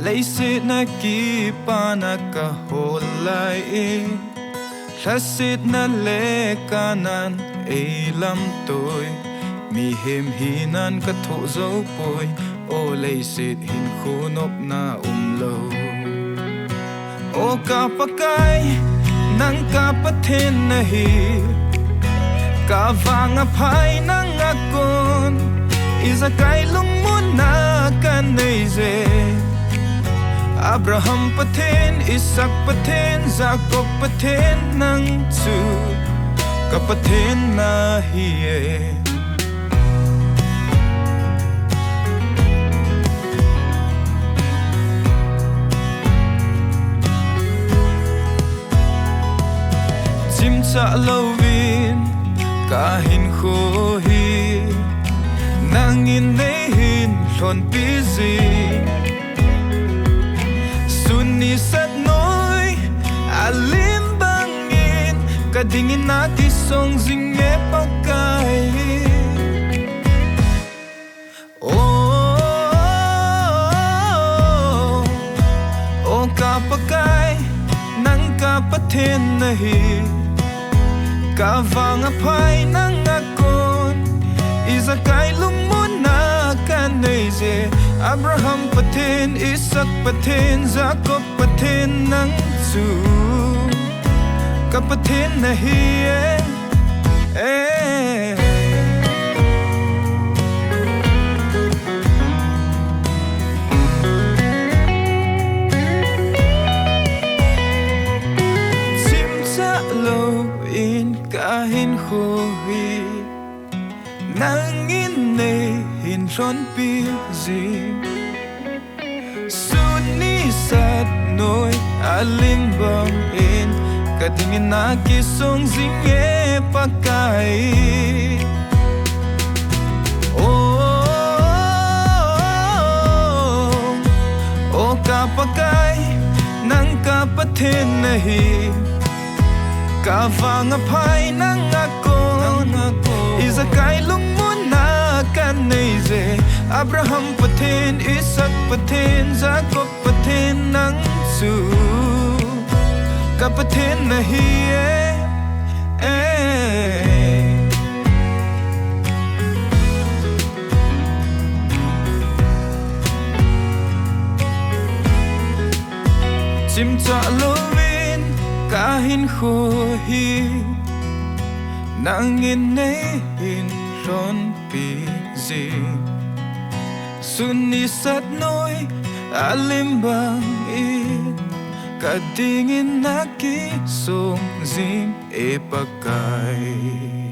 Leiset na kipana kahol Hahsat nale kanan eilam toui Mihem hinan kathoh joupoi O leiset hinkho nopna umlou O Ka Pakai nanga Pathen nahie Kavang aphai nanga Ijakai lungmon na kaneiye Abraham Pathen, Isak Pathen, Jacob Pathen nang Ka Pathen nahie Chim chah louvin kahinkho nangin hinan busy Suni sat noi alim bangin kadingin nati song zinge pakai Oh Ka Pakai nanga Pathen nahie Kavang aphai nanga Ijakai lungmon na kaneiye Abraham Pathen, Isak Pathen, Jacob Pathen nang Ka Pathen nahie Chim chah louvin kahinkho nangin hinan busy Suni sat noi alim bangin kadingin naki song zinge pakai Oh Ka Pakai nanga Pathen nahie Kavang aphai nanga Ijakai lungmon na kaneiye Abraham Pathen, Isak Pathen, Jacob Pathen nang Ka Pathen nahie Chim chah louvin kahinkho nangin hinan busy Suni sat noi alim bangin kadingin naki song zing pakai